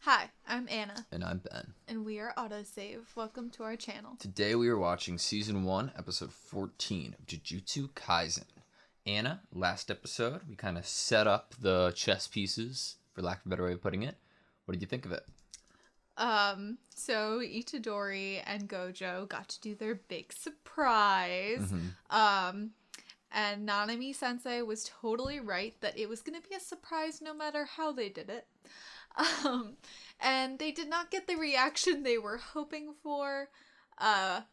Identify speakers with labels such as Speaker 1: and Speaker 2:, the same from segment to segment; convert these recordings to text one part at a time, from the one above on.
Speaker 1: Hi, I'm Anna.
Speaker 2: And I'm Ben.
Speaker 1: And we are AutoSave. Welcome to our channel.
Speaker 2: Today we are watching Season 1, Episode 14 of Jujutsu Kaisen. Anna, last episode, we kind of set up the chess pieces, for lack of a better way of putting it. What did you think of it?
Speaker 1: So Itadori and Gojo got to do their big surprise. And Nanami-sensei was totally right that it was going to be a surprise no matter how they did it. And they did not get the reaction they were hoping for. Itadori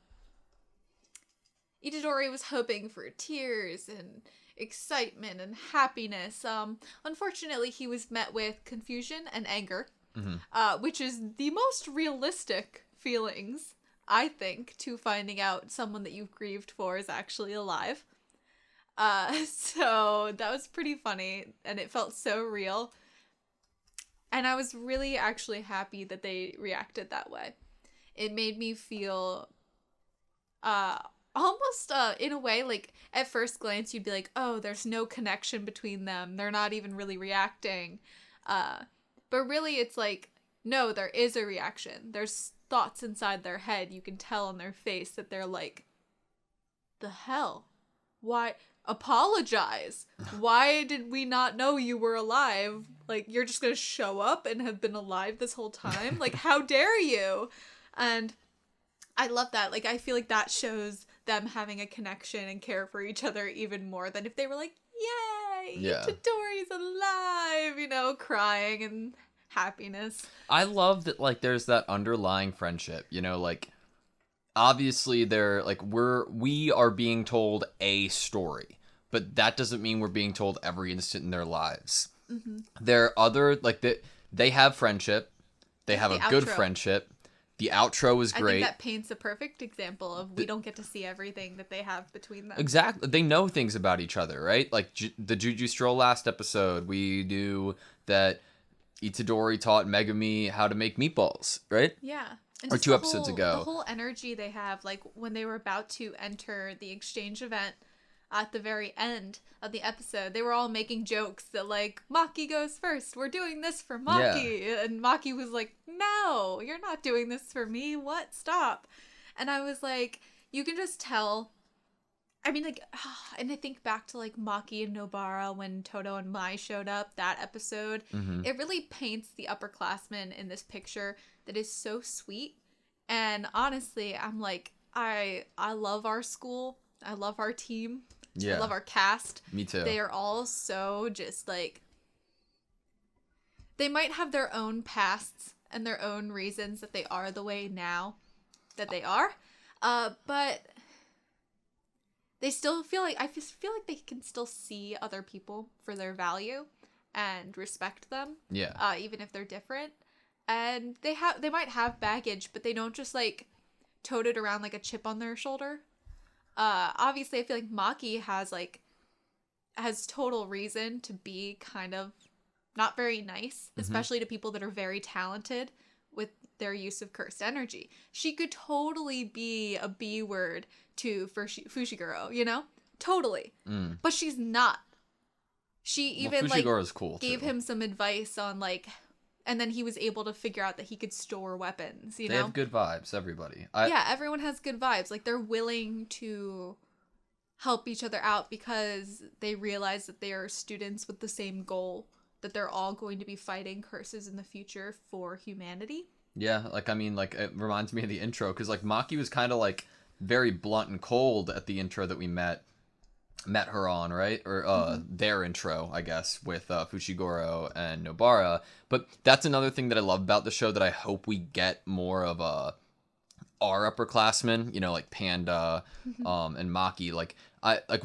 Speaker 1: was hoping for tears and excitement and happiness. Unfortunately, he was met with confusion and anger, which is the most realistic feelings, I think, to finding out someone that you've grieved for is actually alive. So that was pretty funny, and it felt so real. And I was really actually happy that they reacted that way. It made me feel almost in a way, like at first glance you'd be like, oh, there's no connection between them. They're not even really reacting. But really it's like, no, there is a reaction. There's thoughts inside their head. You can tell on their face that they're like, the hell? Why? Apologize. Why did we not know you were alive? Like, you're just gonna show up and have been alive this whole time? Like, how dare you? And I love that. Like, I feel like that shows them having a connection and care for each other even more than if they were like, yay, Itadori's alive, you know, crying and happiness.
Speaker 2: I love that, like, there's that underlying friendship, you know, like, obviously they're like we are being told a story, but that doesn't mean we're being told every instant in their lives. There are other, like, they have friendship, they have a good friendship. The outro is great.
Speaker 1: I think that paints a perfect example of we don't get to see everything that they have between them.
Speaker 2: Exactly. They know things about each other, right? Like the Juju Stroll last episode, we knew that Itadori taught Megumi how to make meatballs, right?
Speaker 1: Yeah.
Speaker 2: Or 2 episodes ago.
Speaker 1: The whole energy they have, like when they were about to enter the exchange event at the very end of the episode, they were all making jokes that like, Maki goes first. We're doing this for Maki. Yeah. And Maki was like, no, you're not doing this for me. What? Stop. And I was like, you can just tell. I mean, like, and I think back to like Maki and Nobara when Toto and Mai showed up, that episode. It really paints the upperclassmen in this picture that is so sweet. And honestly, I'm like, I love our school. I love our team.
Speaker 2: Yeah.
Speaker 1: I love our cast.
Speaker 2: Me too.
Speaker 1: They are all so just like, they might have their own pasts and their own reasons that they are the way now that they are. But they still feel like, I just feel like they can still see other people for their value and respect them.
Speaker 2: Yeah.
Speaker 1: Even if they're different. And they might have baggage, but they don't just like tote it around like a chip on their shoulder. Obviously I feel like Maki has total reason to be kind of not very nice, especially to people that are very talented with their use of cursed energy. She could totally be a B word to Fushiguro, you know? Totally. But she's not. She even
Speaker 2: Fushiguro's cool
Speaker 1: gave
Speaker 2: too.
Speaker 1: him some advice on like, and then he was able to figure out that he could store weapons, you know?
Speaker 2: They have good vibes, everybody.
Speaker 1: Yeah, everyone has good vibes. Like, they're willing to help each other out because they realize that they are students with the same goal, that they're all going to be fighting curses in the future for humanity.
Speaker 2: Yeah, like, I mean, like, it reminds me of the intro, because, like, Maki was kind of, like, very blunt and cold at the intro that we met her on, right? Or their intro, I guess, with Fushiguro and Nobara. But that's another thing that I love about the show that I hope we get more of our upperclassmen, you know, like Panda and Maki.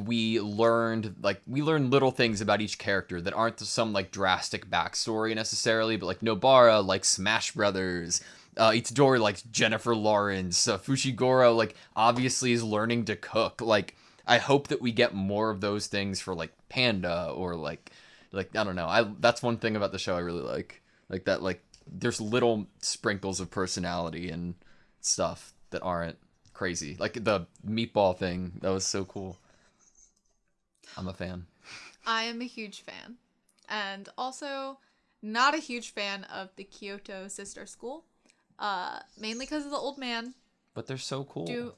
Speaker 2: We learned little things about each character that aren't some like drastic backstory necessarily, but like Nobara like Smash Brothers. Itadori likes Jennifer Lawrence. Fushiguro like obviously is learning to cook. Like, I hope that we get more of those things for like Panda or like I don't know. That's one thing about the show I really like that, like there's little sprinkles of personality and stuff that aren't crazy. Like the meatball thing, that was so cool. I'm a fan.
Speaker 1: I am a huge fan. And also, Not a huge fan of the Kyoto sister school. Mainly because of the old man.
Speaker 2: But they're so cool.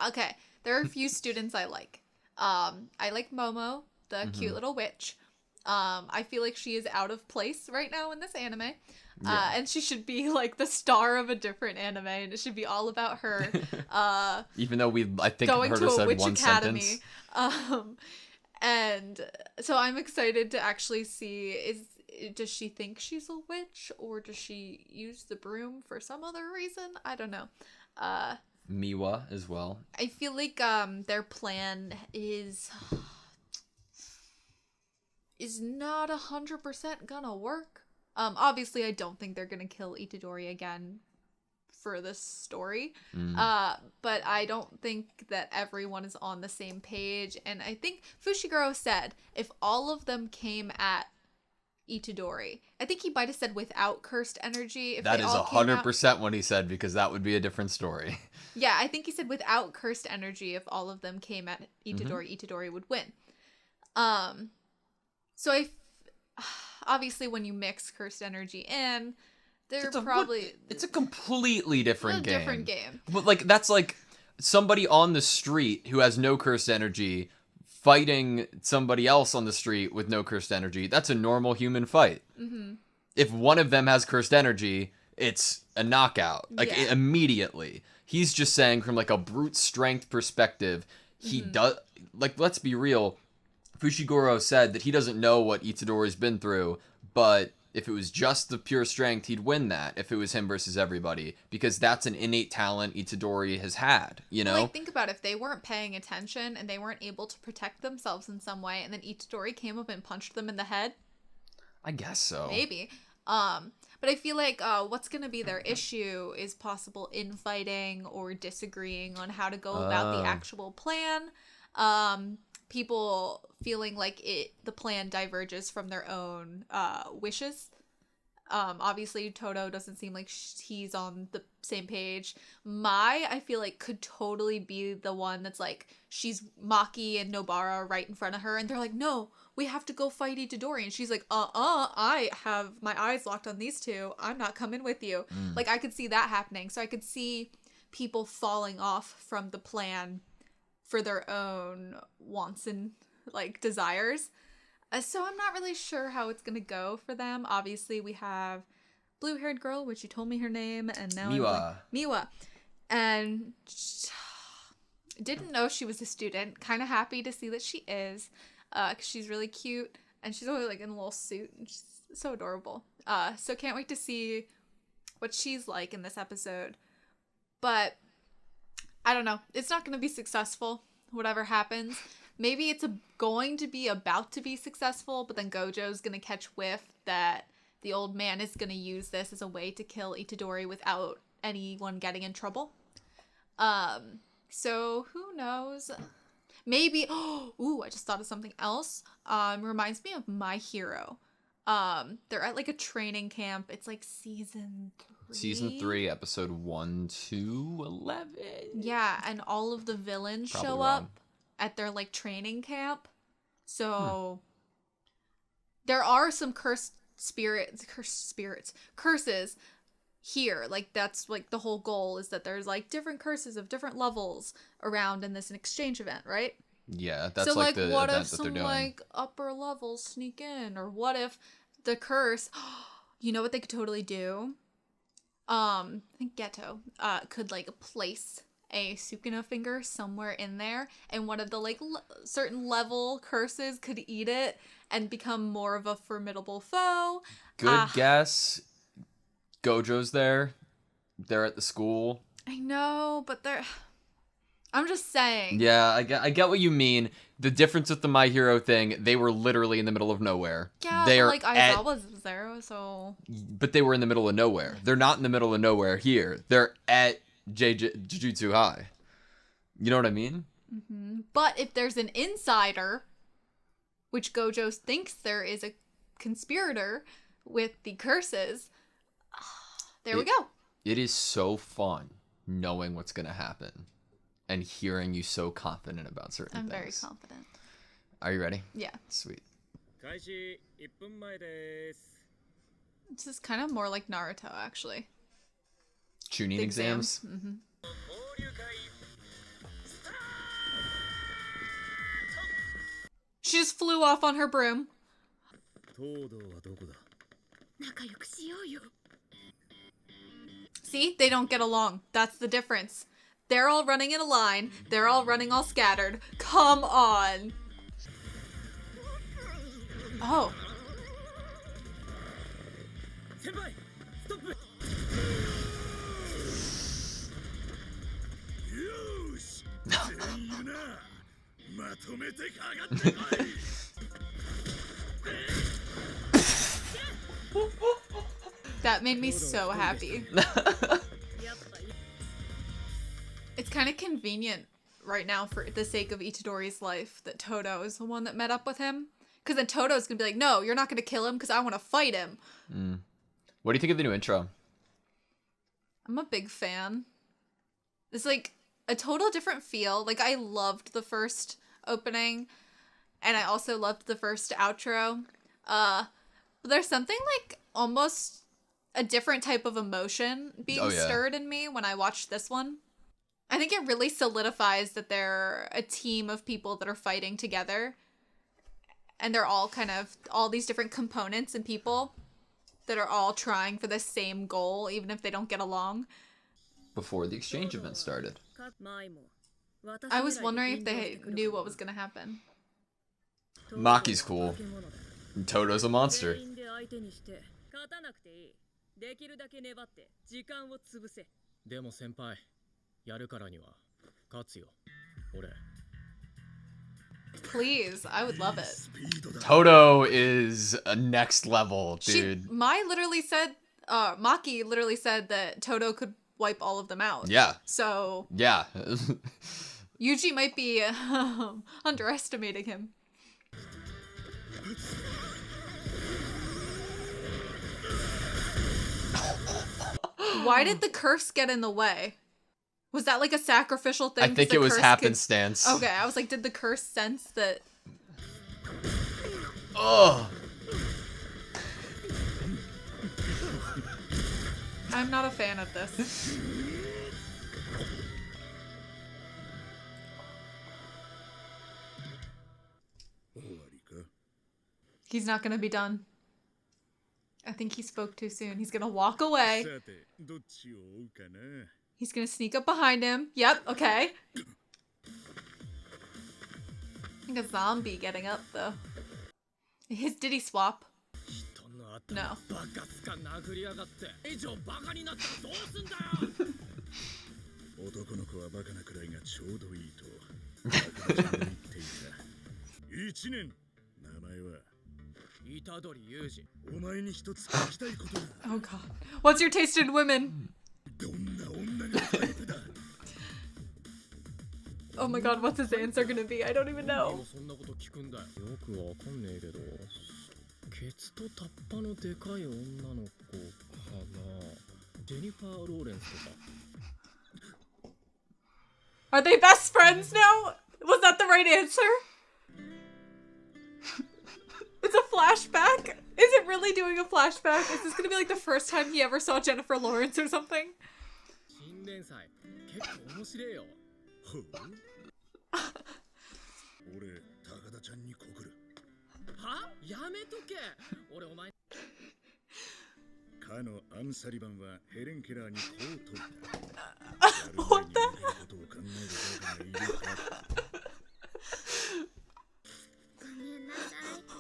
Speaker 1: Okay. There are a few students I like. I like Momo, the cute little witch. I feel like she is out of place right now in this anime. And she should be like the star of a different anime, and it should be all about her.
Speaker 2: Even though I think
Speaker 1: going
Speaker 2: heard
Speaker 1: to
Speaker 2: her
Speaker 1: a
Speaker 2: said
Speaker 1: witch
Speaker 2: one
Speaker 1: academy.
Speaker 2: sentence.
Speaker 1: And so I'm excited to actually see does she think she's a witch, or does she use the broom for some other reason? I don't know.
Speaker 2: Miwa as well.
Speaker 1: I feel like their plan is not 100% gonna work. Obviously I don't think they're gonna kill Itadori again for this story. But I don't think that everyone is on the same page, and I think Fushiguro said if all of them came at Itadori, I think he might have said without cursed energy.
Speaker 2: That is 100% what he said, because that would be a different story.
Speaker 1: Yeah, I think he said without cursed energy, if all of them came at Itadori, Itadori would win. So obviously when you mix cursed energy in, it's
Speaker 2: a completely different game.
Speaker 1: Different game.
Speaker 2: But like that's like somebody on the street who has no cursed energy fighting somebody else on the street with no cursed energy. That's a normal human fight. If one of them has cursed energy, it's a knockout, like immediately. He's just saying from like a brute strength perspective, he does, like, let's be real. Fushiguro said that he doesn't know what Itadori's been through, but if it was just the pure strength, he'd win that if it was him versus everybody, because that's an innate talent Itadori has had, you know?
Speaker 1: Like, think about it. If they weren't paying attention and they weren't able to protect themselves in some way, and then Itadori came up and punched them in the head.
Speaker 2: I guess so.
Speaker 1: Maybe. But I feel like what's going to be their issue is possible infighting or disagreeing on how to go about the actual plan. People feeling like the plan diverges from their own wishes. Obviously, Toto doesn't seem like he's on the same page. Mai, I feel like, could totally be the one that's like, she's Maki and Nobara right in front of her, and they're like, no, we have to go fight Itadori. And she's like, I have my eyes locked on these two. I'm not coming with you. Like, I could see that happening. So I could see people falling off from the plan for their own wants and, like, desires. So I'm not really sure how it's going to go for them. Obviously, we have blue-haired girl, which you told me her name, and now Miwa. And didn't know she was a student. Kind of happy to see that she is, because she's really cute, and she's always, like, in a little suit, and she's so adorable. So can't wait to see what she's like in this episode. But I don't know. It's not going to be successful, whatever happens. Maybe it's going to be about to be successful, but then Gojo's going to catch whiff that the old man is going to use this as a way to kill Itadori without anyone getting in trouble. So who knows? Maybe, I just thought of something else. Reminds me of My Hero. They're at like a training camp. It's like season 3.
Speaker 2: Season 3, episode 1 to 11.
Speaker 1: Yeah, and all of the villains show up at their like training camp. So there are some curses here. Like, that's like the whole goal, is that there's like different curses of different levels around in this exchange event, right?
Speaker 2: Yeah, that's
Speaker 1: so,
Speaker 2: like the
Speaker 1: what
Speaker 2: event
Speaker 1: if
Speaker 2: that they're
Speaker 1: some
Speaker 2: doing.
Speaker 1: like upper levels sneak in, or what if the curse, you know what they could totally do? I think Geto could like place a Sukuna finger somewhere in there, and one of the like certain level curses could eat it and become more of a formidable foe.
Speaker 2: Good guess. Gojo's there. They're at the school.
Speaker 1: I know, but I'm just saying.
Speaker 2: Yeah, I get what you mean. The difference with the My Hero thing, they were literally in the middle of nowhere.
Speaker 1: Yeah, but like Aizawa's there, so.
Speaker 2: But they were in the middle of nowhere. They're not in the middle of nowhere here. They're at Jujutsu High. You know what I mean?
Speaker 1: Mm-hmm. But if there's an insider, which Gojo thinks there is a conspirator with the curses, there we go.
Speaker 2: It is so fun knowing what's going to happen and hearing you so confident about certain things.
Speaker 1: I'm very confident.
Speaker 2: Are you ready?
Speaker 1: Yeah.
Speaker 2: Sweet.
Speaker 1: This is kind of more like Naruto, actually.
Speaker 2: Chunin
Speaker 1: The
Speaker 2: exams.
Speaker 1: Mm-hmm. She just flew off on her broom. See? They don't get along. That's the difference. They're all running in a line. They're all running all scattered. Come on. Oh. That made me so happy. It's kind of convenient right now for the sake of Itadori's life that Toto is the one that met up with him. Because then Toto's going to be like, no, you're not going to kill him because I want to fight him.
Speaker 2: Mm. What do you think of the new intro?
Speaker 1: I'm a big fan. It's like a total different feel. Like, I loved the first opening, and I also loved the first outro. But there's something like almost a different type of emotion being stirred in me when I watched this one. I think it really solidifies that they're a team of people that are fighting together. And they're all kind of, all these different components and people that are all trying for the same goal, even if they don't get along.
Speaker 2: Before the exchange event started.
Speaker 1: I was wondering if they knew what was going to happen.
Speaker 2: Maki's cool. And Toto's a monster. Please, I would love it. Toto is a next level, dude.
Speaker 1: Maki literally said that Toto could wipe all of them out.
Speaker 2: Yeah.
Speaker 1: So.
Speaker 2: Yeah.
Speaker 1: Yuji might be underestimating him. Why did the curse get in the way? Was that like a sacrificial thing?
Speaker 2: I think it was happenstance.
Speaker 1: Okay, I was like, did the curse sense that...
Speaker 2: Oh.
Speaker 1: I'm not a fan of this. He's not gonna be done. I think he spoke too soon. He's gonna walk away. He's gonna sneak up behind him. Yep, okay. I think a zombie getting up, though. Did he swap? No. Oh god. What's your taste in women? Oh my god, what's his answer gonna be? I don't even know. Are they best friends now? Was that the right answer? It's a flashback? Is it really doing a flashback? Is this gonna be like the first time he ever saw Jennifer Lawrence or something? What the?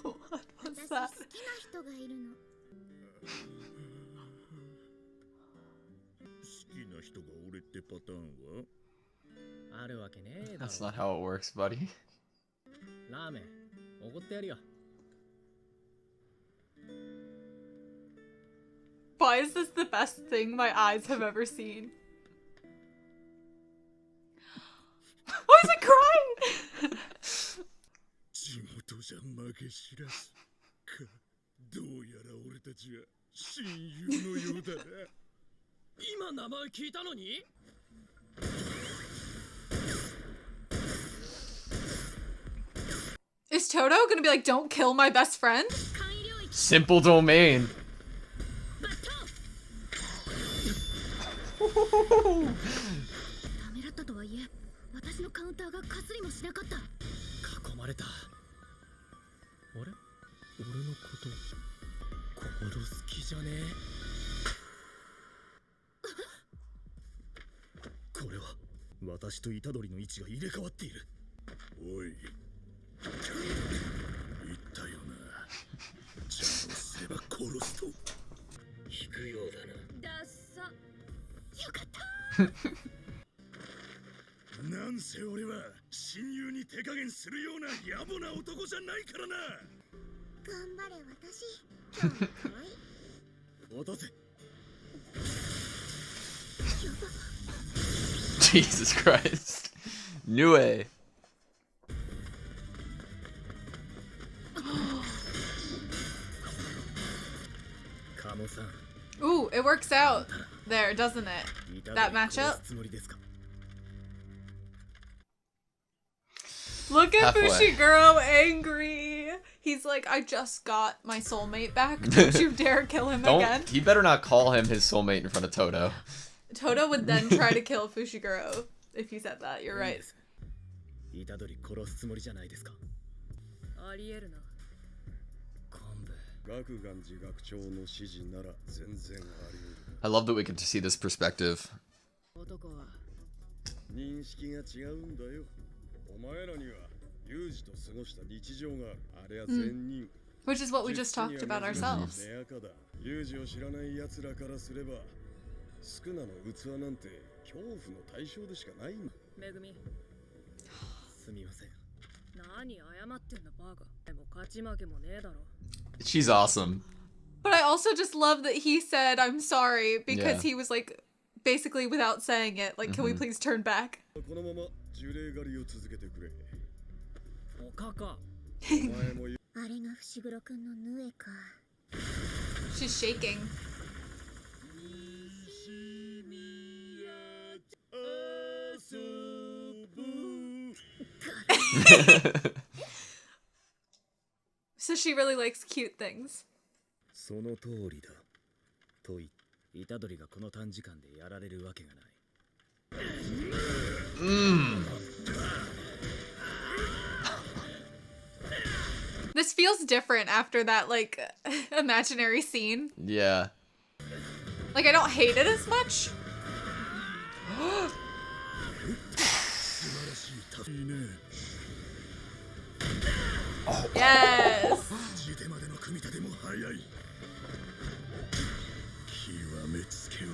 Speaker 1: What was that?
Speaker 2: That's not how it works, buddy.
Speaker 1: Why is this the best thing my eyes have ever seen? Why is it crying? Is Toto gonna be like, don't kill my best friend?
Speaker 2: Simple domain.
Speaker 3: めらったとはいえ、私のカウンターがかすりもしなかった。
Speaker 4: 囲まれた。あれ、俺のこと殺す気じゃねえ。これは私と虎杖の位置が入れ替わっている。
Speaker 5: おい、言ったよな。ちゃんとすれば殺すと。
Speaker 4: 引くようだな。
Speaker 3: ダッサ。よかった。
Speaker 5: なんせ俺は親友に手加減するような野暮な男じゃないからな。
Speaker 3: 頑張れ私。今日も可愛い。
Speaker 4: 落とせ。
Speaker 2: Jesus Christ. Nue.
Speaker 1: Ooh, it works out there, doesn't it? That matchup. Look at
Speaker 2: Halfway.
Speaker 1: Fushiguro angry. He's like, I just got my soulmate back. Don't you dare kill him again.
Speaker 2: He better not call him his soulmate in front of Toto.
Speaker 1: Toto would then try to kill Fushiguro if he said that. You're right.
Speaker 4: 虎杖殺すつもりじゃないですか。
Speaker 3: ありえるな。
Speaker 5: 学願寺学長の指示なら全然あり得る。
Speaker 2: I love that we get to see this perspective.
Speaker 3: 男は
Speaker 5: 認識が違うんだよ。お前らにはユージと過ごした日常がある。あれは善人。
Speaker 1: Which is what we just talked about ourselves.
Speaker 5: レアカだ。ユージを知らない奴らからすれば、スクナの器なんて恐怖の対象でしかないんだ。
Speaker 3: めぐみ。
Speaker 4: すみません。
Speaker 3: 何謝ってんだバカ。でも勝ち負けもねえだろ。
Speaker 2: She's awesome.
Speaker 1: But I also just love that he said, I'm sorry, because
Speaker 2: Yeah.
Speaker 1: he was like, basically without saying it, like, can we please turn back?
Speaker 5: このまま呪霊狩りを続けてくれ。
Speaker 4: おかか。
Speaker 5: お前も
Speaker 3: あれが伏黒くんのヌエか。
Speaker 1: She's shaking. So she really likes cute things.
Speaker 4: その通りだ。と言って虎杖がこの短時間でやられるわけがない。
Speaker 1: This feels different after that, like, imaginary scene.
Speaker 2: Yeah.
Speaker 1: Like, I don't hate it as much. Yes!
Speaker 5: 地でまでの組み立ても早い。極めつけは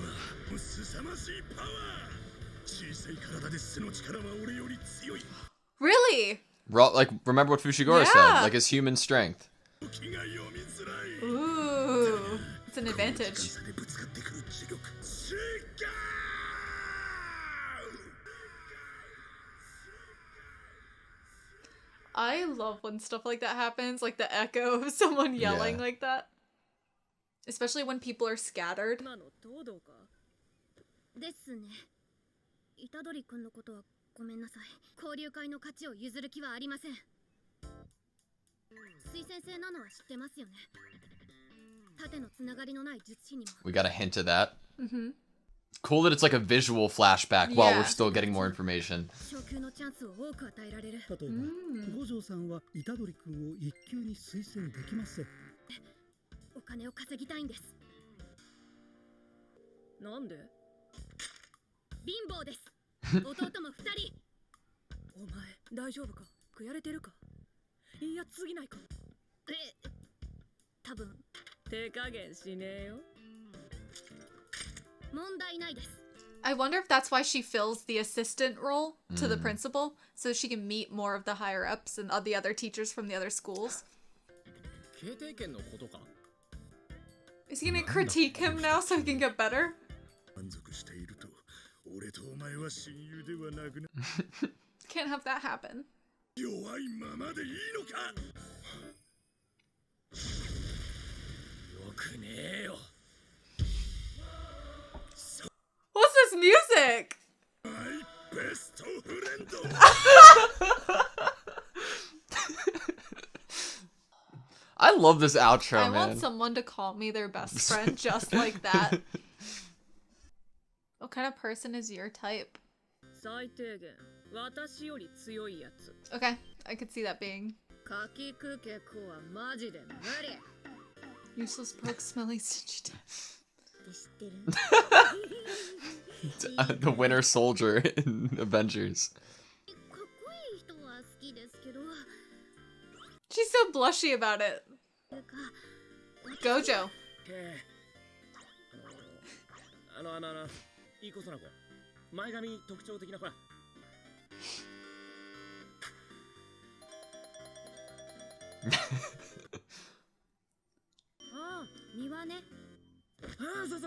Speaker 5: 凄まじいパワー。小さい体で素の力は俺より強い。
Speaker 1: Really?
Speaker 2: Like, remember what Fushiguro
Speaker 1: Yeah.
Speaker 2: said. Like, his human strength.
Speaker 5: 気が読みづらい。
Speaker 1: Ooh. It's an advantage.
Speaker 5: 差でぶつかってくる磁力。違う。
Speaker 1: I love when stuff like that happens, like the echo of someone yelling
Speaker 2: Yeah.
Speaker 1: like that. Especially when people are scattered.
Speaker 3: 今の東堂か。ですね。虎杖くんのことはごめんなさい。交流会の勝ちを譲る気はありません。水先生なのは知ってますよね。縦のつながりのない術師にも。
Speaker 2: We got a hint of that.
Speaker 1: Mm-hmm.
Speaker 2: Cool that it's like a visual flashback while
Speaker 1: Yeah.
Speaker 2: we're still getting more information.
Speaker 3: 昇級のチャンスを多く与えられる。
Speaker 6: 例えば、五条さんは虎杖君を一級に推薦できません。
Speaker 3: お金を稼ぎたいんです。なんで？貧乏です。弟も二人。お前大丈夫か？食やれてるか？いや次ないか？多分手加減しねえよ。問題ないです。
Speaker 1: I wonder if that's why she fills the assistant role to the principal, so she can meet more of the higher ups and the other teachers from the other schools.
Speaker 4: 経定権のことか。
Speaker 1: Is he gonna critique him now so he can get better?
Speaker 5: 満足していると、俺とお前は親友ではなくな。
Speaker 1: Can't have that happen.
Speaker 5: 弱いままでいいのか。
Speaker 4: よくねえよ。
Speaker 1: What's this music?
Speaker 5: マイベストフレンド。
Speaker 2: I love this outro,
Speaker 1: I
Speaker 2: man.
Speaker 1: want someone to call me their best friend just like that. Okay. kind of person is your type?
Speaker 3: 最低限私より強いやつ
Speaker 1: Okay, I could see that being
Speaker 3: かきくけ子はマジで無理
Speaker 1: useless, broke, smelly, stingy type.
Speaker 3: って知ってる
Speaker 2: The Winter Soldier in Avengers.
Speaker 3: かっこいい人は好きですけど
Speaker 1: She's so blushy about it.
Speaker 3: てか
Speaker 1: Gojo.
Speaker 4: いい子そな子前髪特徴的な子ら
Speaker 3: ああ庭ね
Speaker 4: ああそう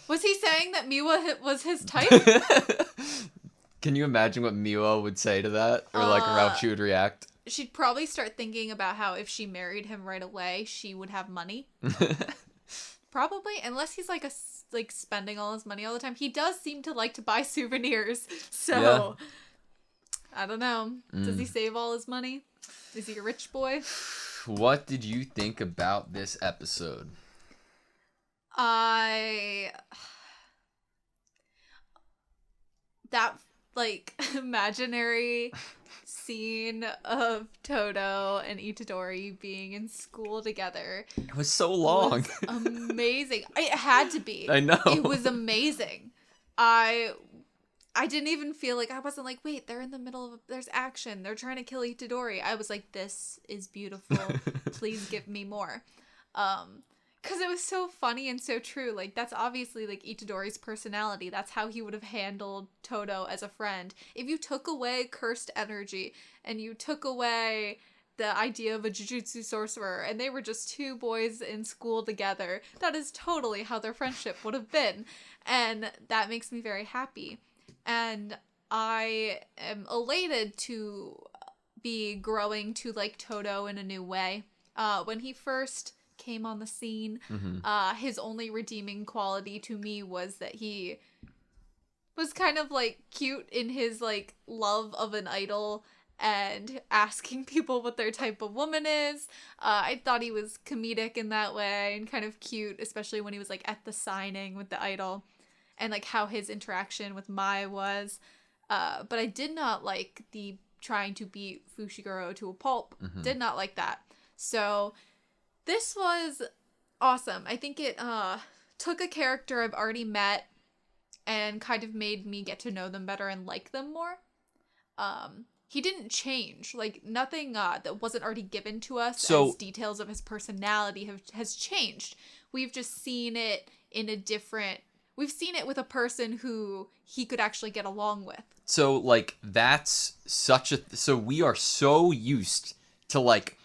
Speaker 1: Was he saying that Miwa was his type?
Speaker 2: Can you imagine what Miwa would say to that? Or like how she would react?
Speaker 1: She'd probably start thinking about how if she married him right away, she would have money. Probably, unless he's like spending all his money all the time. He does seem to like to buy souvenirs. So, I don't know. Does he save all his money? Is he a rich boy?
Speaker 2: What did you think about this episode?
Speaker 1: That like imaginary scene of Toto and Itadori being in school together
Speaker 2: It was so long.
Speaker 1: was amazing. It had to be.
Speaker 2: I know.
Speaker 1: It was amazing. I didn't even feel like, I wasn't like, wait, they're in the middle of, there's action. They're trying to kill Itadori. I was like, this is beautiful. Please give me more. Because it was so funny and so true. Like, that's obviously, like, Itadori's personality. That's how he would have handled Toto as a friend. If you took away cursed energy and you took away the idea of a Jujutsu sorcerer and they were just two boys in school together, that is totally how their friendship would have been. And that makes me very happy. And I am elated to be growing to like Toto in a new way. When he first came on the scene, his only redeeming quality to me was that he was kind of like cute in his like love of an idol and asking people what their type of woman is. I thought he was comedic in that way and kind of cute, especially when he was like at the signing with the idol and like how his interaction with Mai was. But I did not like the trying to beat Fushiguro to a pulp. Did not like that. So this was awesome. I think it took a character I've already met and kind of made me get to know them better and like them more. He didn't change. Like, nothing that wasn't already given to us as details of his personality has changed. We've just seen it in a different... We've seen it with a person who he could actually get along with.
Speaker 2: So, like, that's such a... So we are so used to, like,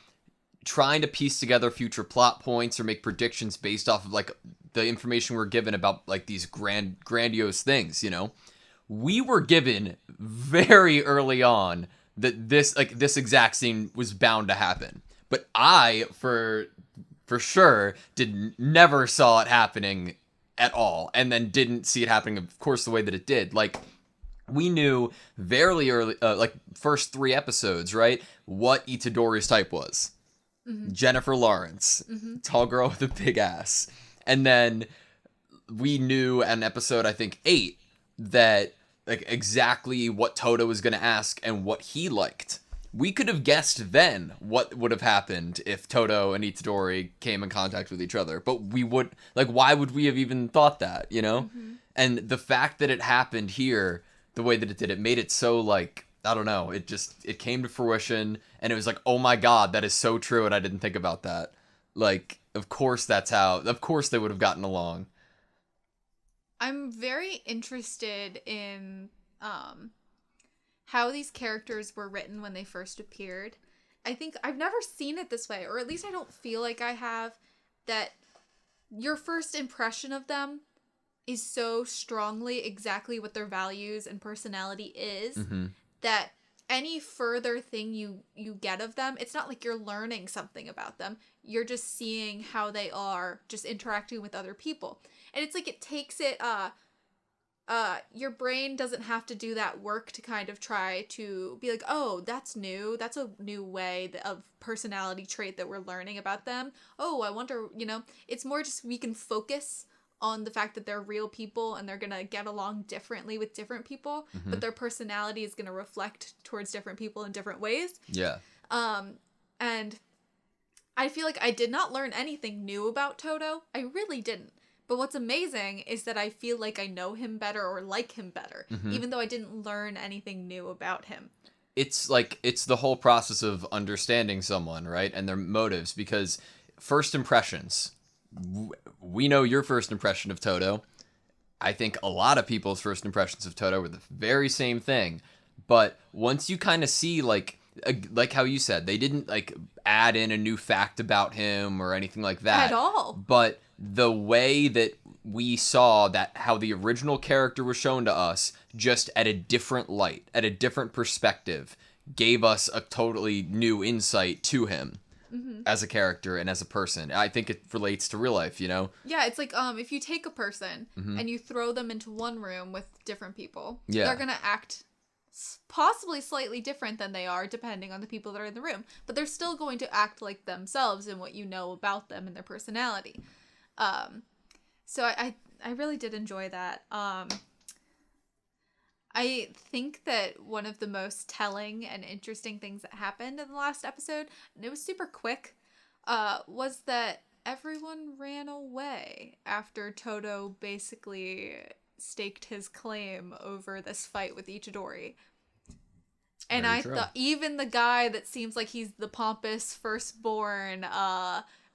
Speaker 2: trying to piece together future plot points or make predictions based off of like the information we're given about like these grandiose things, you know. We were given very early on that this exact scene was bound to happen, but I for sure never saw it happening at all, and then didn't see it happening of course the way that it did. Like, we knew very early, like first 3 episodes, right, what Itadori's type was. Jennifer Lawrence, tall girl with a big ass. And then we knew in episode, I think 8, that like exactly what Toto was going to ask and what he liked. We could have guessed then what would have happened if Toto and Itadori came in contact with each other. But we would, like, why would we have even thought that, you know? And the fact that it happened here, the way that it did, it made it so, like, I don't know, it came to fruition, and it was like, oh my god, that is so true, and I didn't think about that. Like, of course they would have gotten along.
Speaker 1: I'm very interested in how these characters were written when they first appeared. I think I've never seen it this way, or at least I don't feel like I have, that your first impression of them is so strongly exactly what their values and personality is, that any further thing you get of them, it's not like you're learning something about them. You're just seeing how they are, just interacting with other people. And it's like it takes it, your brain doesn't have to do that work to kind of try to be like, oh, that's new. That's a new way of personality trait that we're learning about them. Oh, I wonder, you know, it's more just we can focus on the fact that they're real people and they're gonna get along differently with different people, but their personality is gonna reflect towards different people in different ways.
Speaker 2: Yeah.
Speaker 1: And I feel like I did not learn anything new about Toto. I really didn't. But what's amazing is that I feel like I know him better or like him better, even though I didn't learn anything new about him.
Speaker 2: It's like, it's the whole process of understanding someone, right? And their motives, because first impressions, we know your first impression of Toto. I think a lot of people's first impressions of Toto were the very same thing. But once you kind of see, like how you said, they didn't like add in a new fact about him or anything like that.
Speaker 1: At all.
Speaker 2: But the way that we saw that how the original character was shown to us, just at a different light, at a different perspective, gave us a totally new insight to him as a character and as a person. I think it relates to real life, you know?
Speaker 1: Yeah, it's like if you take a person and you throw them into one room with different people,
Speaker 2: Yeah.
Speaker 1: they're going to act possibly slightly different than they are depending on the people that are in the room, but they're still going to act like themselves and what you know about them and their personality. So I really did enjoy that. I think that one of the most telling and interesting things that happened in the last episode, and it was super quick, was that everyone ran away after Toto basically staked his claim over this fight with Itadori. And
Speaker 2: Very
Speaker 1: I
Speaker 2: true.
Speaker 1: thought even the guy that seems like he's the pompous firstborn,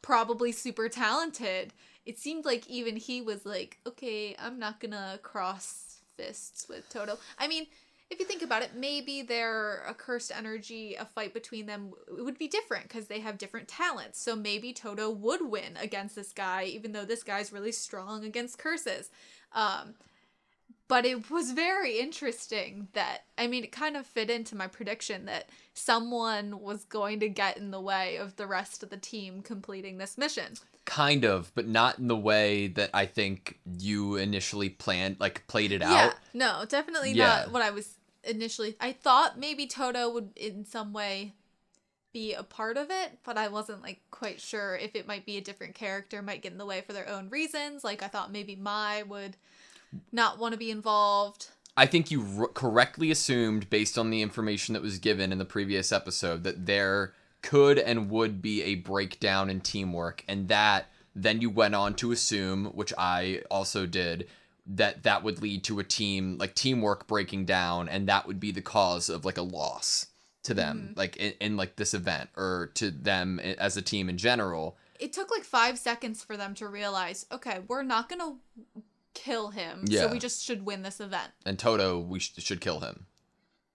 Speaker 1: probably super talented, it seemed like even he was like, okay, I'm not gonna cross fists with Toto. I mean, if you think about it, maybe their accursed energy, a fight between them, it would be different because they have different talents. So maybe Toto would win against this guy, even though this guy's really strong against curses. But it was very interesting that, I mean, it kind of fit into my prediction that someone was going to get in the way of the rest of the team completing this mission.
Speaker 2: Kind of, but not in the way that I think you initially planned, like played it
Speaker 1: Yeah,
Speaker 2: out.
Speaker 1: no, definitely
Speaker 2: Yeah.
Speaker 1: not what I was initially. I thought maybe Toto would in some way be a part of it, but I wasn't like quite sure if it might be a different character, might get in the way for their own reasons. Like I thought maybe Mai would not want to be involved.
Speaker 2: I think you correctly assumed, based on the information that was given in the previous episode, that there could and would be a breakdown in teamwork, and that then you went on to assume, which I also did, that that would lead to a team, like teamwork breaking down, and that would be the cause of like a loss to them, like in like this event, or to them as a team in general.
Speaker 1: It took like 5 seconds for them to realize, okay, we're not gonna kill him,
Speaker 2: Yeah.
Speaker 1: so we just should win this event.
Speaker 2: And Toto, we should kill him.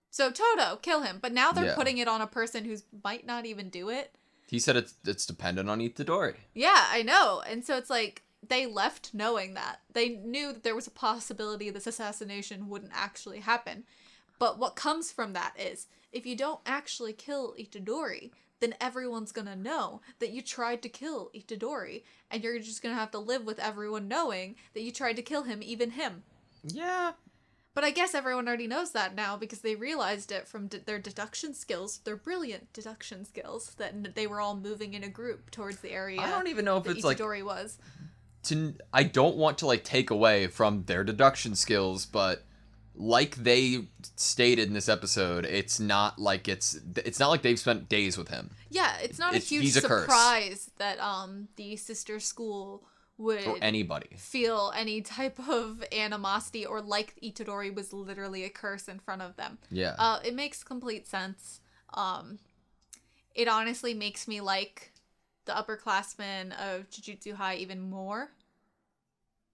Speaker 1: So Toto, kill him. But now they're
Speaker 2: Yeah.
Speaker 1: putting it on a person who might not even do it.
Speaker 2: He said it's dependent on Itadori.
Speaker 1: Yeah, I know. And so it's like they left knowing that. They knew that there was a possibility this assassination wouldn't actually happen. But what comes from that is if you don't actually kill Itadori, then everyone's gonna know that you tried to kill Itadori, and you're just gonna have to live with everyone knowing that you tried to kill him, even him.
Speaker 2: Yeah.
Speaker 1: But I guess everyone already knows that now because they realized it from their deduction skills, their brilliant deduction skills, that they were all moving in a group towards the area.
Speaker 2: I don't even know if
Speaker 1: that
Speaker 2: it's like
Speaker 1: Itadori was.
Speaker 2: I don't want to like take away from their deduction skills, but like they stated in this episode, it's not like not like they've spent days with him.
Speaker 1: Yeah, it's not a huge
Speaker 2: he's a curse.
Speaker 1: surprise that the sister school would
Speaker 2: Or anybody.
Speaker 1: feel any type of animosity or like Itadori was literally a curse in front of them.
Speaker 2: Yeah.
Speaker 1: It makes complete sense. It honestly makes me like the upperclassmen of Jujutsu High even more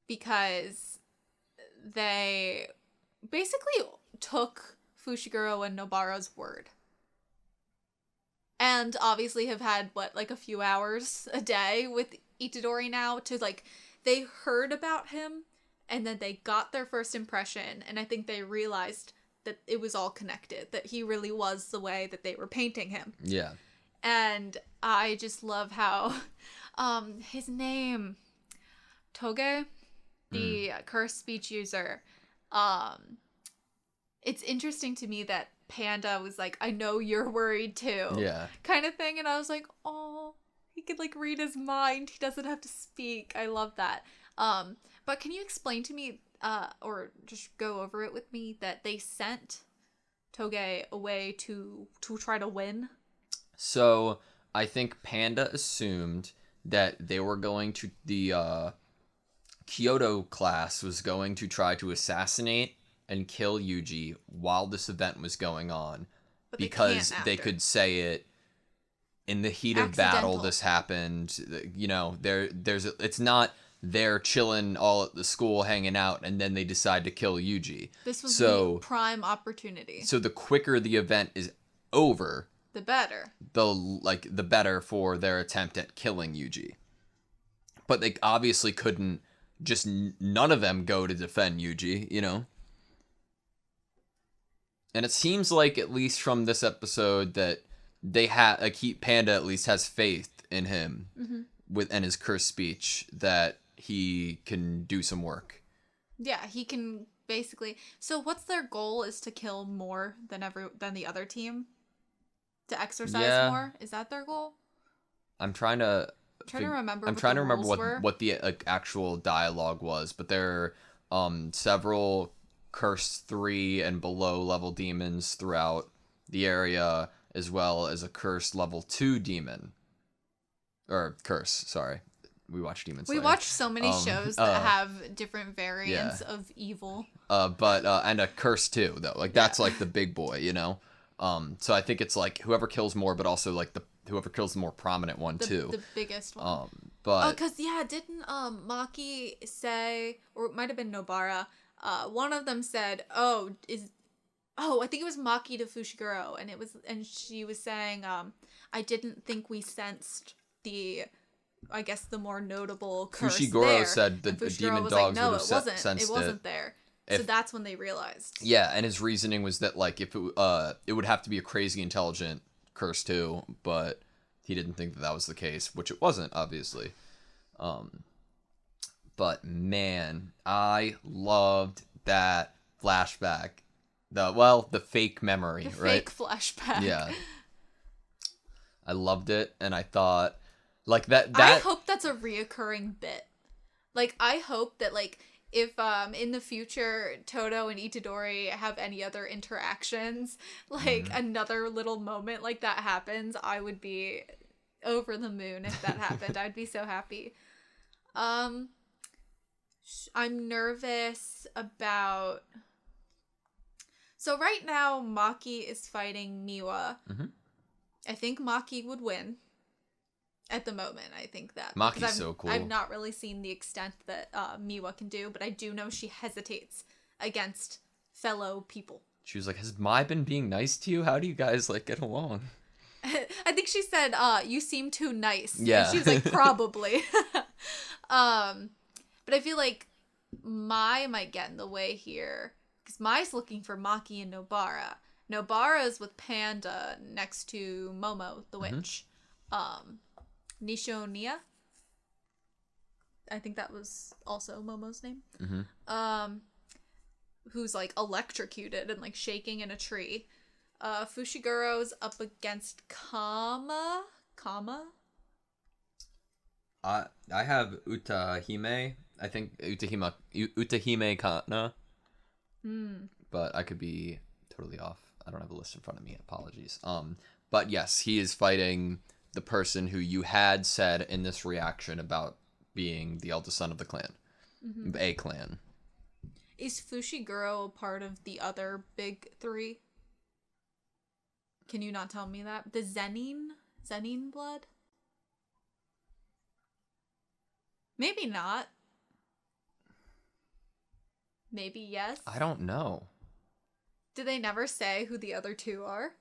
Speaker 1: because they basically took Fushiguro and Nobaro's word. And obviously have had, like a few hours a day with Itadori now to, they heard about him and then they got their first impression and I think they realized that it was all connected, that he really was the way that they were painting him.
Speaker 2: Yeah.
Speaker 1: And I just love how, his name, Toge, the cursed speech user, it's interesting to me that Panda was like, I know you're worried too.
Speaker 2: Yeah.
Speaker 1: Kind of thing. And I was like, oh, he could read his mind. He doesn't have to speak. I love that. But can you explain to me, or just go over it with me, that they sent Toge away to try to win?
Speaker 2: So I think Panda assumed that they were going to the Kyoto class was going to try to assassinate and kill Yuji while this event was going on,
Speaker 1: But
Speaker 2: because
Speaker 1: can't
Speaker 2: they
Speaker 1: after.
Speaker 2: could say it in the heat of battle.
Speaker 1: Accidental.
Speaker 2: This happened. You know, it's not they're chilling all at the school hanging out and then they decide to kill Yuji.
Speaker 1: This was
Speaker 2: So
Speaker 1: the prime opportunity.
Speaker 2: so the quicker the event is over,
Speaker 1: The better.
Speaker 2: the better for their attempt at killing Yuji. But they obviously couldn't just none of them go to defend Yuji, you know? And it seems like, at least from this episode, that they Panda at least has faith in him and his cursed speech that he can do some work.
Speaker 1: Yeah, he can basically. So what's their goal? Is to kill more than the other team? To exercise more? Is that their goal?
Speaker 2: I'm trying to
Speaker 1: remember.
Speaker 2: I'm
Speaker 1: what
Speaker 2: trying
Speaker 1: the
Speaker 2: to remember
Speaker 1: rules were.
Speaker 2: what the actual dialogue was, but there are several cursed 3 and below level demons throughout the area, as well as a cursed level 2 demon. Or curse, sorry. We watch Demon Slayer.
Speaker 1: We watch so many shows that have different variants of evil.
Speaker 2: But and a curse 2 though. Like that's like the big boy, you know. So I think it's like whoever kills more, but also like whoever kills the more prominent one too.
Speaker 1: The biggest one.
Speaker 2: But
Speaker 1: because didn't Maki say, or it might have been Nobara, one of them said, I think it was Maki to Fushiguro, and she was saying, I didn't think we sensed the more notable curse
Speaker 2: Fushiguro
Speaker 1: there.
Speaker 2: said the
Speaker 1: And Fushiguro
Speaker 2: demon
Speaker 1: was
Speaker 2: dogs
Speaker 1: like, no,
Speaker 2: would have sensed
Speaker 1: it wasn't there. So that's when they realized.
Speaker 2: Yeah, and his reasoning was that like if it would have to be a crazy intelligent curse too, but he didn't think that was the case, which it wasn't, obviously. But man, I loved that flashback. The fake memory, right?
Speaker 1: Fake flashback.
Speaker 2: Yeah. I loved it, and I thought like that
Speaker 1: I hope that's a reoccurring bit. Like, I hope that, like, if in the future Toto and Itadori have any other interactions, like another little moment like that happens, I would be over the moon if that happened. I'd be so happy. I'm nervous about. So right now Maki is fighting Miwa. I think Maki would win. At the moment, I think that.
Speaker 2: Maki's so cool.
Speaker 1: I've not really seen the extent that Miwa can do, but I do know she hesitates against fellow people.
Speaker 2: She was like, "Has Mai been being nice to you? How do you guys like get along?"
Speaker 1: I think she said, "You seem too nice."
Speaker 2: Yeah.
Speaker 1: And she's like, "Probably." But I feel like Mai might get in the way here because Mai's looking for Maki and Nobara. Nobara's with Panda next to Momo, the witch. Nishonia. I think that was also Momo's name. Who's like electrocuted and like shaking in a tree. Fushiguro's up against Kama.
Speaker 2: I have Utahime. I think Utahime Kana. But I could be totally off. I don't have a list in front of me. Apologies. But yes, he is fighting the person who you had said in this reaction about being the eldest son of the clan. A clan.
Speaker 1: Is Fushiguro a part of the other big 3? Can you not tell me that? The Zenin blood? Maybe not. Maybe yes.
Speaker 2: I don't know.
Speaker 1: Did they never say who the other 2 are?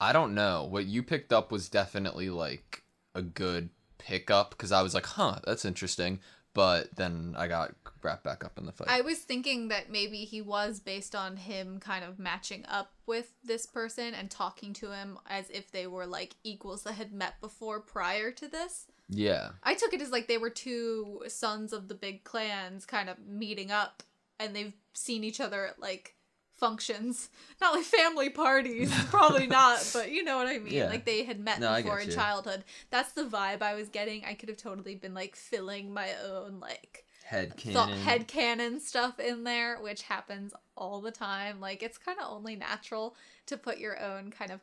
Speaker 2: I don't know. What you picked up was definitely like a good pickup because I was like, huh, that's interesting. But then I got wrapped back up in the fight.
Speaker 1: I was thinking that maybe he was based on him kind of matching up with this person and talking to him as if they were like equals that had met before prior to this.
Speaker 2: Yeah.
Speaker 1: I took it as like they were 2 sons of the big clans kind of meeting up and they've seen each other at like functions, not like family parties, probably not, but you know what I mean.
Speaker 2: Yeah.
Speaker 1: Like they had met
Speaker 2: No, I
Speaker 1: before
Speaker 2: get
Speaker 1: in
Speaker 2: you.
Speaker 1: childhood. That's the vibe I was getting. I could have totally been like filling my own like headcanon stuff in there, which happens all the time. Like it's kind of only natural to put your own kind of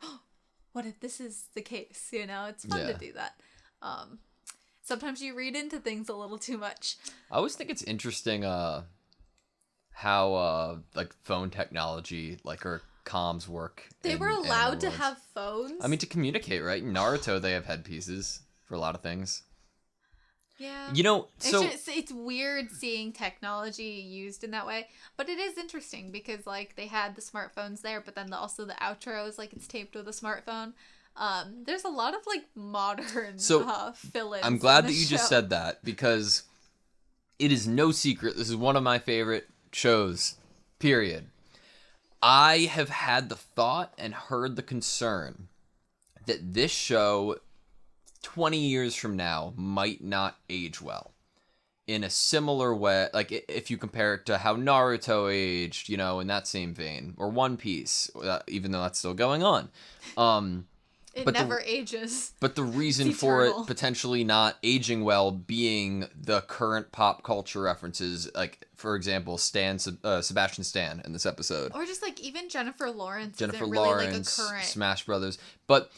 Speaker 1: what if this is the case, you know? It's fun to do that. Sometimes you read into things a little too much.
Speaker 2: I always think it's interesting how like phone technology, like, or comms work.
Speaker 1: They were
Speaker 2: in
Speaker 1: allowed
Speaker 2: anime
Speaker 1: to
Speaker 2: worlds.
Speaker 1: have phones.
Speaker 2: I mean, to communicate, right? In Naruto, they have headpieces for a lot of things.
Speaker 1: Yeah.
Speaker 2: You know, so
Speaker 1: it's weird seeing technology used in that way, but it is interesting because like they had the smartphones there, but then also the outro is like it's taped with a smartphone. There's a lot of like modern fill-ins.
Speaker 2: I'm glad
Speaker 1: in
Speaker 2: that you
Speaker 1: the
Speaker 2: just
Speaker 1: show.
Speaker 2: said that, because it is no secret this is one of my favorite shows, period. I have had the thought and heard the concern that this show 20 years from now might not age well in a similar way, like if you compare it to how Naruto aged, you know, in that same vein, or One Piece, even though that's still going on.
Speaker 1: It
Speaker 2: but
Speaker 1: never ages.
Speaker 2: But the reason
Speaker 1: It's
Speaker 2: for it
Speaker 1: eternal.
Speaker 2: potentially not aging well being the current pop culture references, like, for example, Sebastian Stan in this episode.
Speaker 1: Or just like even Jennifer Lawrence
Speaker 2: Jennifer
Speaker 1: isn't really
Speaker 2: Lawrence,
Speaker 1: like a current.
Speaker 2: Smash Brothers. But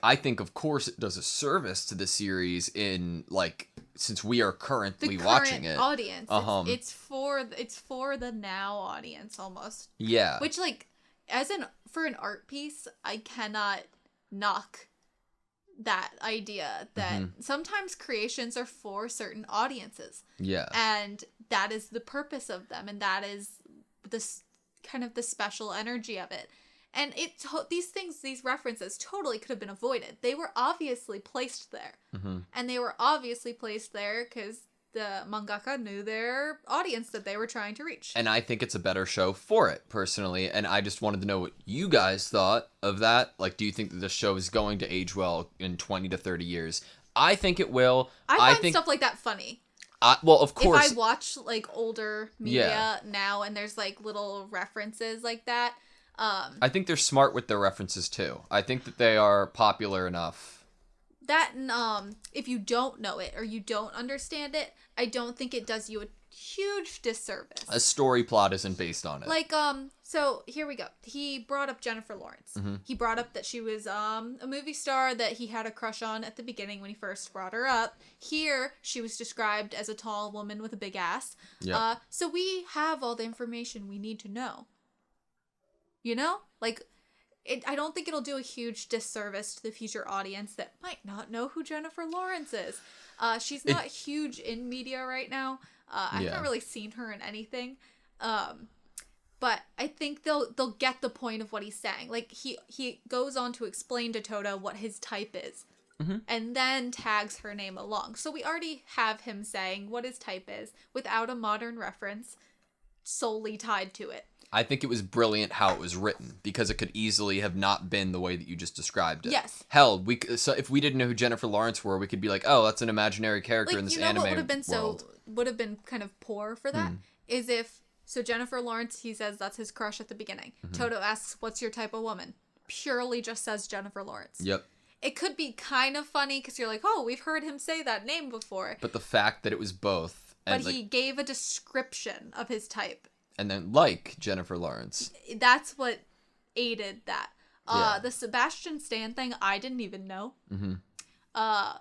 Speaker 2: I think, of course, it does a service to the series in, like, since we are currently watching it.
Speaker 1: Audience. It's for the now audience almost.
Speaker 2: Yeah.
Speaker 1: Which like for an art piece, I cannot knock that idea that sometimes creations are for certain audiences.
Speaker 2: Yeah.
Speaker 1: And that is the purpose of them, and that is this kind of the special energy of it. And these references totally could have been avoided. They were obviously placed there. And they were obviously placed there because the mangaka knew their audience that they were trying to reach.
Speaker 2: And I think it's a better show for it, personally. And I just wanted to know what you guys thought of that. Like, do you think that this show is going to age well in 20 to 30 years? I think it will.
Speaker 1: I find stuff like that funny.
Speaker 2: Well, of course.
Speaker 1: If I watch, like, older media now and there's, like, little references like that.
Speaker 2: I think they're smart with their references, too. I think that they are popular enough.
Speaker 1: That, if you don't know it or you don't understand it, I don't think it does you a huge disservice.
Speaker 2: A story plot isn't based on it.
Speaker 1: Like, so here we go. He brought up Jennifer Lawrence. He brought up that she was, a movie star that he had a crush on at the beginning when he first brought her up. Here, she was described as a tall woman with a big ass.
Speaker 2: Yep.
Speaker 1: So we have all the information we need to know. You know? Like, I don't think it'll do a huge disservice to the future audience that might not know who Jennifer Lawrence is. She's not huge in media right now. I haven't really seen her in anything. But I think they'll get the point of what he's saying. Like, he goes on to explain to Toto what his type is. And then tags her name along. So we already have him saying what his type is without a modern reference solely tied to it.
Speaker 2: I think it was brilliant how it was written, because it could easily have not been the way that you just described it.
Speaker 1: Yes.
Speaker 2: Hell, so if we didn't know who Jennifer Lawrence were, we could be like, oh, that's an imaginary character in this anime world.
Speaker 1: Would have been kind of poor for that is if Jennifer Lawrence, he says that's his crush at the beginning. Toto asks, "What's your type of woman?" Purely just says Jennifer Lawrence.
Speaker 2: Yep.
Speaker 1: It could be kind of funny because you're like, oh, we've heard him say that name before.
Speaker 2: But the fact that it was both,
Speaker 1: But he gave a description of his type.
Speaker 2: And then, like Jennifer Lawrence.
Speaker 1: That's what aided that. The Sebastian Stan thing, I didn't even know. But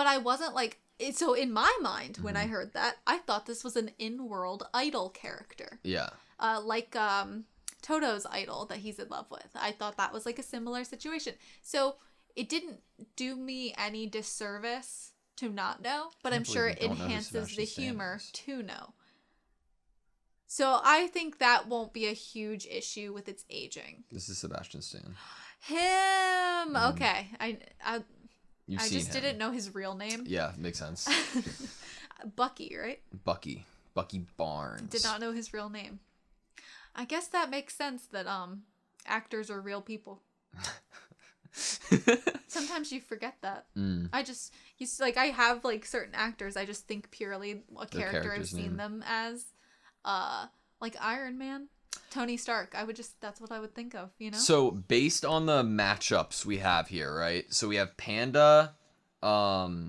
Speaker 1: I wasn't like... So in my mind, when I heard that, I thought this was an in-world idol character.
Speaker 2: Yeah.
Speaker 1: Like Toto's idol that he's in love with. I thought that was like a similar situation. So it didn't do me any disservice to not know, but I'm sure it enhances the humor to know. So I think that won't be a huge issue with its aging.
Speaker 2: This is Sebastian Stan.
Speaker 1: Him! Okay. I just
Speaker 2: him.
Speaker 1: didn't know his real name.
Speaker 2: Yeah, makes sense.
Speaker 1: Bucky, right?
Speaker 2: Bucky Barnes.
Speaker 1: Did not know his real name. I guess that makes sense that actors are real people. Sometimes you forget that. I have like certain actors, I just think purely a character I've seen them as. Like Iron Man. Tony Stark. That's what I would think of, you know?
Speaker 2: So based on the matchups we have here, right? So we have Panda, Momo,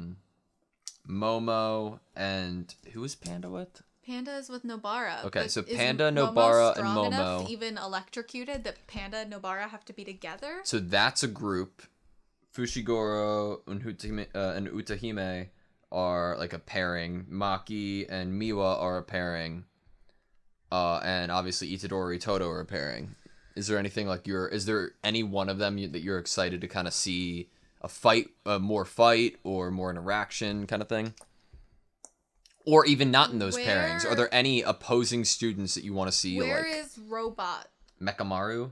Speaker 2: and who is Panda with?
Speaker 1: Panda is with Nobara.
Speaker 2: Okay,
Speaker 1: but
Speaker 2: so
Speaker 1: is
Speaker 2: Panda,
Speaker 1: Momo
Speaker 2: Nobara, and
Speaker 1: strong enough,
Speaker 2: Momo.
Speaker 1: even electrocuted, that Panda and Nobara have to be together?
Speaker 2: So that's a group. Fushiguro and Utahime are like a pairing. Maki and Miwa are a pairing. And obviously Itadori, Toto are a pairing. Is there anything like is there any one of them that you're excited to kind of see more fight or more interaction kind of thing? Or even not in those pairings. Are there any opposing students that you want to see?
Speaker 1: Where is Robot?
Speaker 2: Mekamaru?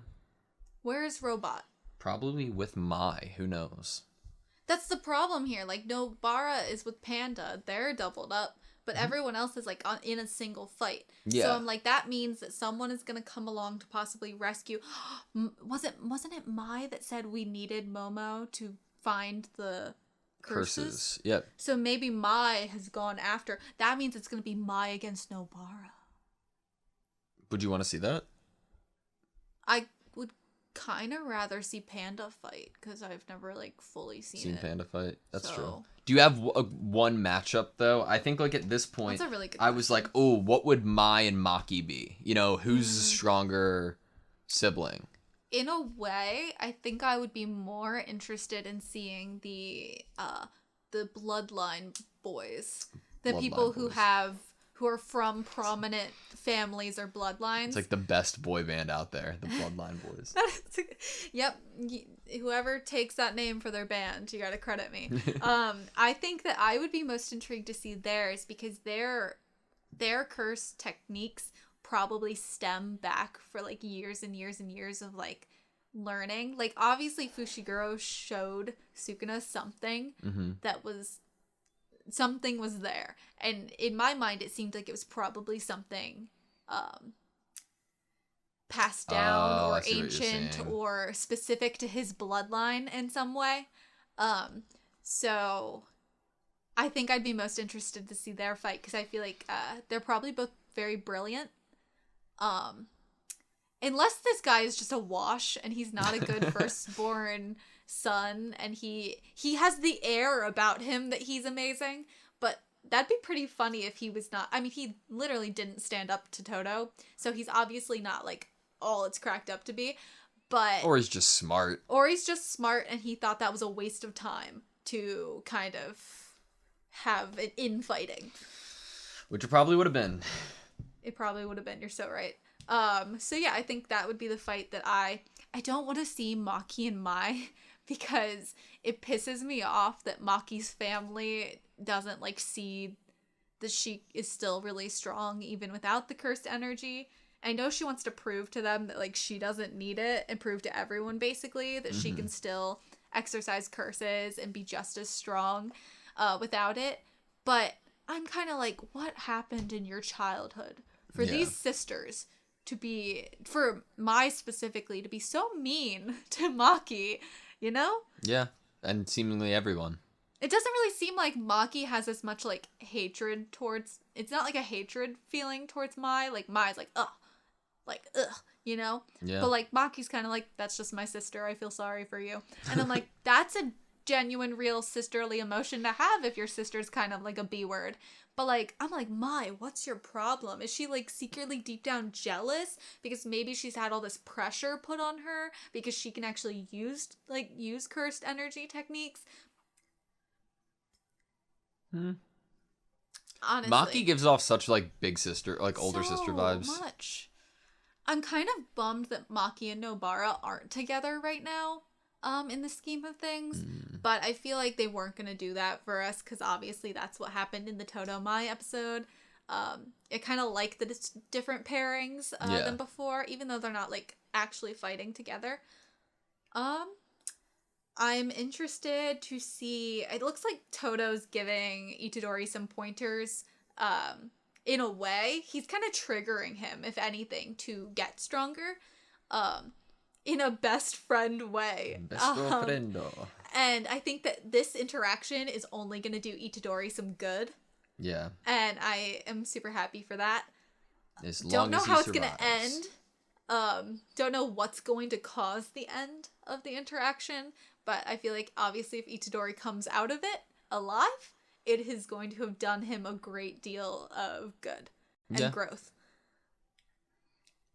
Speaker 1: Where is Robot?
Speaker 2: Probably with Mai. Who knows?
Speaker 1: That's the problem here. Like, Nobara is with Panda. They're doubled up. But everyone else is, like, in a single fight.
Speaker 2: Yeah.
Speaker 1: So I'm like, that means that someone is going to come along to possibly rescue. Wasn't it Mai that said we needed Momo to find the curses?
Speaker 2: Yep.
Speaker 1: So maybe Mai has gone after. That means it's going to be Mai against Nobara.
Speaker 2: Would you want to see that?
Speaker 1: I would kind of rather see Panda fight because I've never, like, fully seen it.
Speaker 2: Panda fight? That's
Speaker 1: So-
Speaker 2: true. Do you have one matchup, though? I think, like, at this point,
Speaker 1: That's a really good
Speaker 2: I was like,
Speaker 1: question.
Speaker 2: oh, what would Mai and Maki be? You know, who's the stronger sibling?
Speaker 1: In a way, I think I would be more interested in seeing the bloodline boys, the
Speaker 2: Bloodline
Speaker 1: people who
Speaker 2: boys.
Speaker 1: who are from prominent families or bloodlines.
Speaker 2: It's like the best boy band out there, the Bloodline Boys.
Speaker 1: Yep, whoever takes that name for their band, you gotta credit me. I think that I would be most intrigued to see theirs because their curse techniques probably stem back for like years and years and years of like learning. Like obviously Fushiguro showed Sukuna something that was there, and in my mind it seemed like it was probably something passed down or
Speaker 2: I see what you're
Speaker 1: ancient
Speaker 2: saying.
Speaker 1: or specific to his bloodline in some way. So I think I'd be most interested to see their fight because I feel like they're probably both very brilliant. Unless this guy is just a wash and he's not a good firstborn son and he has the air about him that he's amazing, but that'd be pretty funny if he was not. I mean, he literally didn't stand up to Toto, so he's obviously not like all it's cracked up to be, but
Speaker 2: Or he's just smart.
Speaker 1: And he thought that was a waste of time to kind of have an infighting.
Speaker 2: Which it probably would have been.
Speaker 1: It probably would have been. You're so right. So yeah, I think that would be the fight that I don't want to see Maki and Mai because it pisses me off that Maki's family doesn't like see that she is still really strong even without the cursed energy. I know she wants to prove to them that like she doesn't need it and prove to everyone basically that she can still exercise curses and be just as strong without it. But I'm kind of like, what happened in your childhood for these sisters to be, for Mai specifically, to be so mean to Maki, you know?
Speaker 2: Yeah, and seemingly everyone.
Speaker 1: It doesn't really seem like Maki has as much, like, hatred towards... It's not, like, a hatred feeling towards Mai. Like, Mai's like, ugh. Like, ugh, you know?
Speaker 2: Yeah.
Speaker 1: But, like, Maki's kind of like, that's just my sister. I feel sorry for you. And I'm like, that's a genuine, real sisterly emotion to have if your sister's kind of, like, a B word. But, like, I'm like, Mai, what's your problem? Is she, like, secretly deep down jealous? Because maybe she's had all this pressure put on her because she can actually use cursed energy techniques. Honestly.
Speaker 2: Maki gives off such, like, big sister, like, older sister vibes.
Speaker 1: So much. I'm kind of bummed that Maki and Nobara aren't together right now, in the scheme of things. But I feel like they weren't going to do that for us, because obviously that's what happened in the Toto Mai episode. It kind of like that it's different pairings than before, even though they're not, like, actually fighting together. I'm interested to see... It looks like Toto's giving Itadori some pointers. In a way, he's kind of triggering him, if anything, to get stronger. In a best friend way.
Speaker 2: Besto friendo.
Speaker 1: And I think that this interaction is only going to do Itadori some good.
Speaker 2: Yeah.
Speaker 1: And I am super happy for that.
Speaker 2: As long
Speaker 1: Don't know
Speaker 2: as he
Speaker 1: how it's going to
Speaker 2: survives.
Speaker 1: end. Don't know what's going to cause the end of the interaction, but I feel like obviously if Itadori comes out of it alive, it is going to have done him a great deal of good and growth.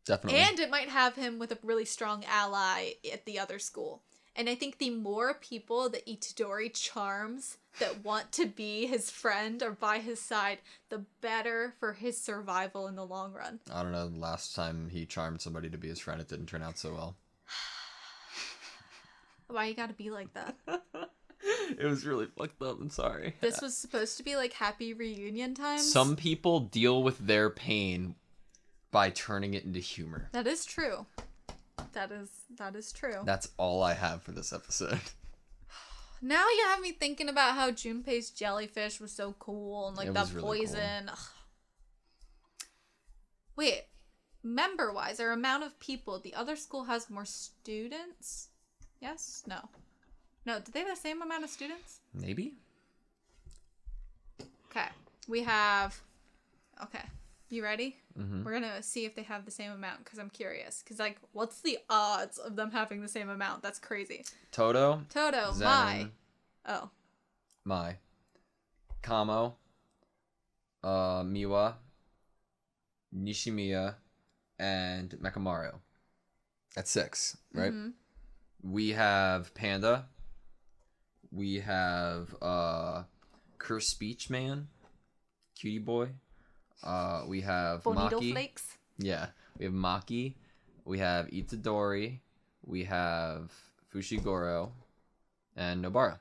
Speaker 2: Definitely.
Speaker 1: And it might have him with a really strong ally at the other school. And I think the more people that Itadori charms that want to be his friend or by his side, the better for his survival in the long run.
Speaker 2: I don't know, last time he charmed somebody to be his friend, it didn't turn out so well.
Speaker 1: Why you gotta be like that?
Speaker 2: It was really fucked up, I'm sorry.
Speaker 1: This was supposed to be like happy reunion times.
Speaker 2: Some people deal with their pain by turning it into humor.
Speaker 1: That is true. That is true.
Speaker 2: That's all I have for this episode.
Speaker 1: Now you have me thinking about how Junpei's jellyfish was so cool and like
Speaker 2: It
Speaker 1: that
Speaker 2: was really
Speaker 1: poison. Cool. Wait, member-wise, or amount of people, the other school has more students? Yes? No. No, do they have the same amount of students?
Speaker 2: Maybe?
Speaker 1: Okay. We have... Okay. You ready?
Speaker 2: Mm-hmm.
Speaker 1: We're gonna see if they have the same amount, because I'm curious. Because, like, what's the odds of them having the same amount? That's crazy.
Speaker 2: Toto,
Speaker 1: Mai. Oh.
Speaker 2: Mai. Kamo. Miwa. Nishimiya. And Mekamaru. That's 6, right?
Speaker 1: Mm-hmm.
Speaker 2: We have Panda. We have Curse Speech Man. Cutie Boy. We have
Speaker 1: Bonito
Speaker 2: Maki.
Speaker 1: Flakes.
Speaker 2: Yeah. We have Maki. We have Itadori. We have Fushiguro. And Nobara.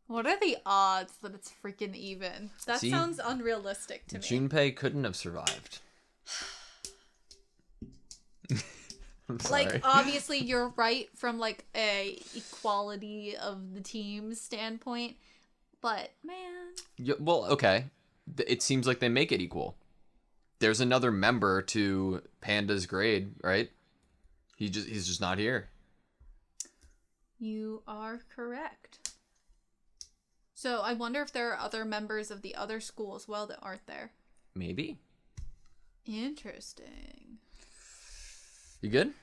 Speaker 1: What are the odds that it's freaking even? That
Speaker 2: See?
Speaker 1: sounds unrealistic to me.
Speaker 2: Junpei couldn't have survived. I'm sorry.
Speaker 1: Like, obviously, you're right from, like, a equality of the team's standpoint. But, man.
Speaker 2: Yeah, well, okay. It seems like they make it equal. There's another member to Panda's grade, right? He's just not here.
Speaker 1: You are correct. So, I wonder if there are other members of the other school as well that aren't there.
Speaker 2: Maybe.
Speaker 1: Interesting.
Speaker 2: You good?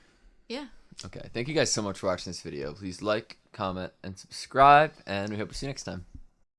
Speaker 1: Yeah.
Speaker 2: Okay. Thank you guys so much for watching this video. Please like, comment, and subscribe, and we hope to see you next time.